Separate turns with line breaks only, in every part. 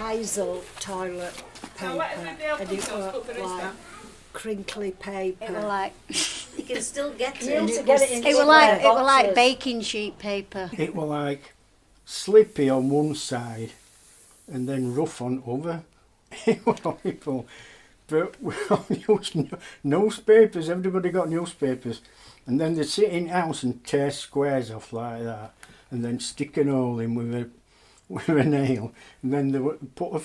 Isle toilet paper, and it was like crinkly paper.
It was like
You can still get
You
it.
used to get it in
it was like baking sheet paper.
It was like slippy on one side and then rough on other. It was horrible. But we all used newspapers, everybody got newspapers. And then they'd sit in house and tear squares off like that and then stick an hole in with a nail. And then they would put a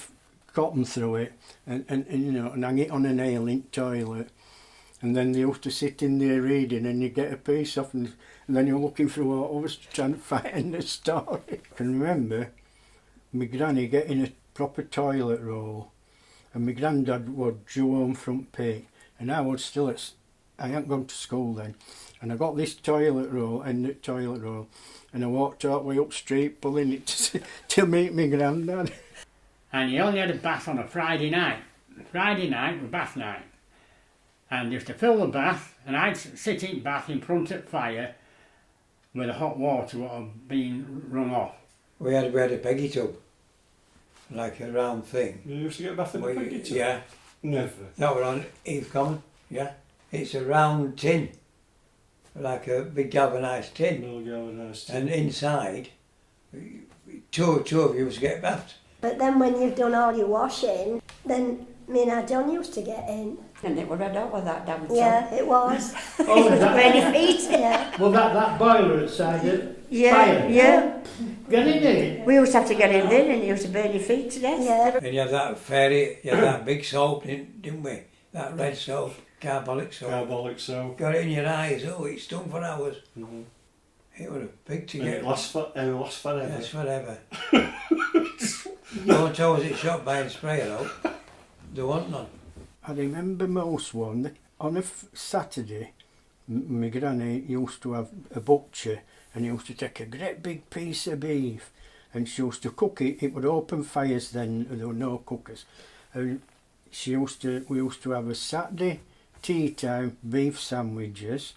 cotton through it and you know, and hang it on a nail in the toilet. And then they used to sit in there reading and you get a piece off and then you're looking through all others trying to find the story. I can remember my granny getting a proper toilet roll and my granddad would due home front pig and I was still I hadn't gone to school then, and I got this toilet roll and I walked all the way up street pulling it to meet my granddad.
And you only had a bath on a Friday night. Friday night was bath night. And you used to fill the bath, and I'd sit in bath in front of the fire with the hot water what had been run off.
We had a peggy tub, like a round thing.
You used to get a bath in a peggy tub?
Yeah.
Never.
That was on Eve Common, yeah. It's a round tin, like a big galvanised tin.
No galvanised tin.
And inside, two of you used to get bathed.
But then when you've done all your washing, then me and our John used to get in.
And it was red hot with that damn tub.
Yeah, it was.
Oh, was that,
Many feet.
Yeah.
well, that boiler outside the
Yeah,
fire?
yeah.
Get in there.
We used to have to get in there and it used to burn your feet to death.
Yeah.
And you had that fairy, you had that big soap, didn't we? That red soap, carbolic soap.
Carbolic soap.
Got it in your eyes, oh, it stung for hours.
Mm-hmm.
It was a big to
And
get.
it lasts forever.
Yes, forever. Don't tell us it's shot by a sprayer though. There wasn't none.
I remember most one, on a Saturday, my granny used to have a butcher and he used to take a great big piece of beef and she used to cook it. It would open fires then, there were no cookers. And we used to have a Saturday tea time beef sandwiches,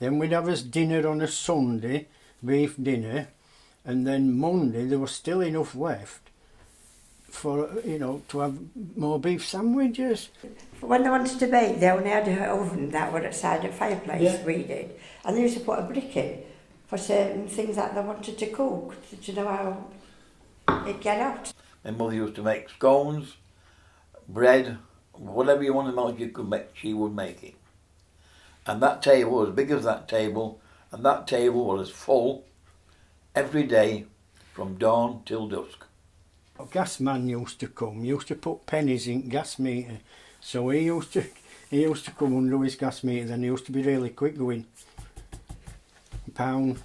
then we'd have us dinner on a Sunday, beef dinner, and then Monday there was still enough left for, you know, to have more beef sandwiches.
When they wanted to bake, they only had an oven that was outside the fireplace,
Yeah.
we did. And they used to put a brick in for certain things that they wanted to cook, to know how it'd get out.
My mother used to make scones, bread, whatever you wanted to make, you could make, she would make it. And that table was as big as that table, and that table was full every day from dawn till dusk.
A gas man used to come, used to put pennies in gas meter, so he used to come under his gas meter, then he used to be really quick going £1,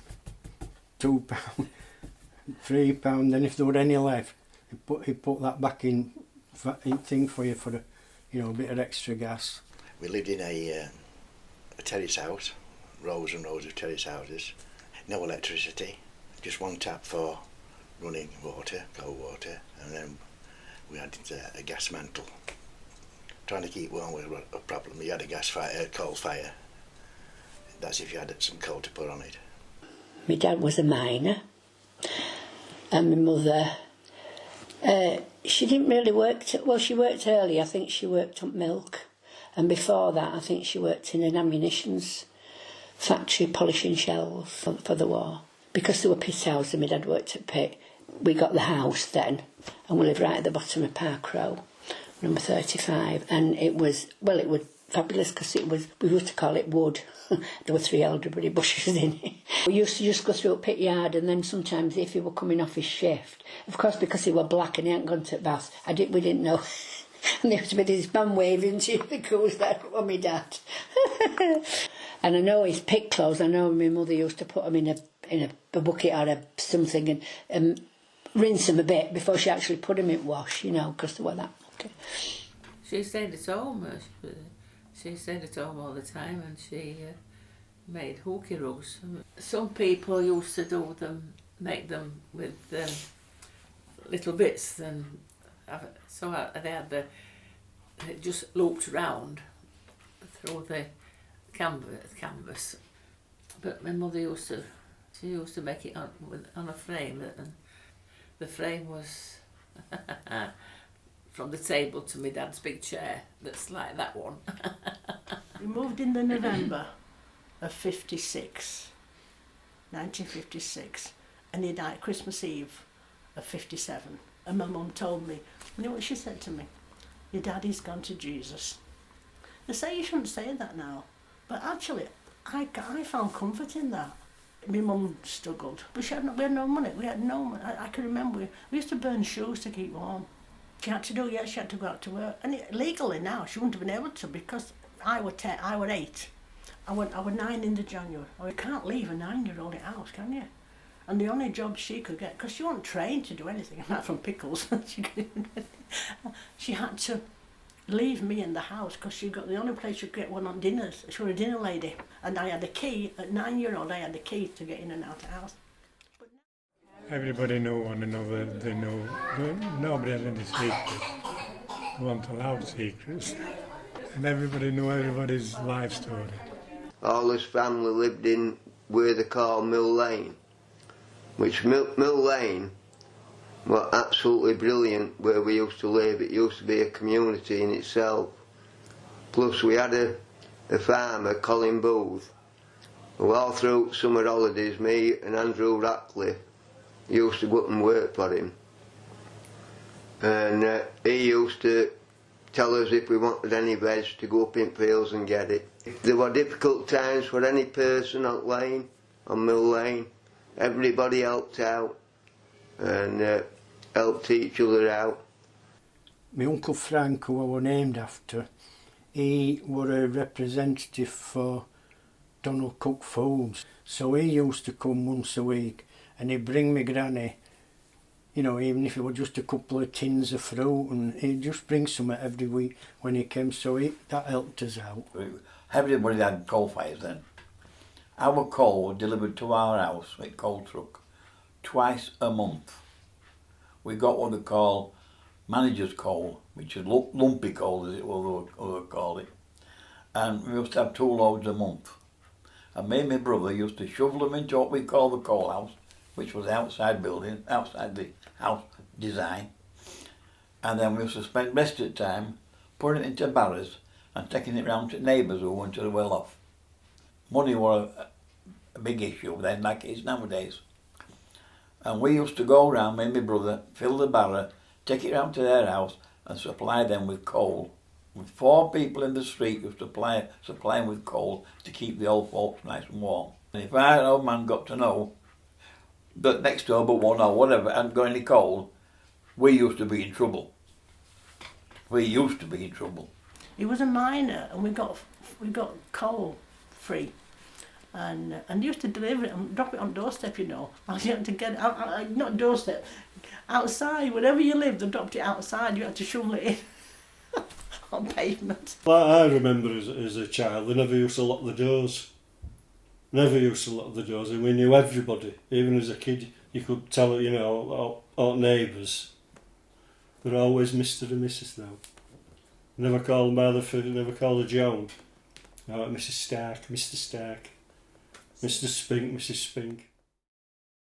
£2, £3, then if there were any left he'd put that back in thing for you for a bit of extra gas.
We lived in a terrace house, rows and rows of terrace houses, no electricity, just one tap for running water, cold water, and then we had a gas mantle. Trying to keep warm was a problem. You had a gas fire, coal fire. That's if you had some coal to put on it.
My dad was a miner, and my mother, she didn't really work, she worked early. I think she worked up milk, and before that I think she worked in an ammunitions factory polishing shells for the war. Because there were pit houses and my dad worked at pit, we got the house then, and we lived right at the bottom of Park Row, number 35, and it was fabulous because we used to call it wood. There were 3 elderberry bushes in it. We used to just go through a pit yard, and then sometimes if he were coming off his shift, of course because he were black and he hadn't gone to the bath, we didn't know. And there used to be this man waving to the goes that was my dad. And I know his pit clothes, I know my mother used to put them in a bucket or something and rinse them a bit before she actually put them in wash, because they were that mucky.
She stayed at home. She stayed at home all the time, and she made hooky rugs. Some people used to make them with little bits, and so they had it just looped round through the canvas. But my mother used to make it on a frame, and the frame was from the table to my dad's big chair that's like that one.
We moved in the November of 1956, and he died Christmas Eve of 57. And my mum told me, you know what she said to me? Your daddy's gone to Jesus. They say you shouldn't say that now, but actually I found comfort in that. My mum struggled, but we had no money. We had no money. I can remember we used to burn shoes to keep warm. She had to she had to go out to work, and legally now she wouldn't have been able to, because I was 8. I was 9 in the January. You can't leave a 9-year-old at house, can you? And the only job she could get, because she wasn't trained to do anything apart from pickles, she had to leave me in the house, because she got the only place she could get one on dinners. She was a dinner lady, and I had the key. At 9-year-old, I had the key to get in and out of the house.
Everybody knew one another. They knew nobody had any secrets. They weren't allowed secrets, and everybody knew everybody's life story.
All his family lived in where they call Mill Lane, which Mill Lane was absolutely brilliant where we used to live. It used to be a community in itself. Plus we had a farmer, Colin Booth, who all through summer holidays, me and Andrew Ratcliffe used to go up and work for him. And he used to tell us if we wanted any veg to go up in fields and get it. If there were difficult times for any person on Mill Lane, everybody helped out and helped each other out.
My Uncle Frank, who I was named after, he was a representative for Donald Cook Foods. So he used to come once a week and he'd bring me granny, you know, even if it was just a couple of tins of fruit, and he'd just bring some every week when he came, so that helped us out.
Everybody had coal fires then. Our coal was delivered to our house with coal truck twice a month. We got what they call manager's coal, which is lumpy coal, as it will call it, and we used to have 2 loads a month. And me and my brother used to shovel them into what we call the coal house, which was the outside building, outside the house design. And then we used to spend the rest of the time putting it into barrows and taking it round to neighbours who wanted to well off. Money was a big issue then, like it is nowadays. And we used to go around, me and my brother, fill the barrow, take it round to their house and supply them with coal. With 4 people in the street used to supply them with coal to keep the old folks nice and warm. And if our old man got to know that next door but one or whatever hadn't got any coal, we used to be in trouble. We used to be in trouble.
He was a miner, and we got coal free, and used to deliver it and drop it on doorstep. You know, I had to get it out, not doorstep, outside. Wherever you lived, they dropped it outside. You had to shovel it in on pavement.
Like I remember as a child, they never used to lock the doors. Never used to lock the doors, and we knew everybody. Even as a kid, you could tell, you know, our neighbours. They're always Mr. and Mrs. now. Never called them by the food, never called her Joan. No, Mrs. Stark, Mr. Stark, Mr. Spink, Mrs. Spink.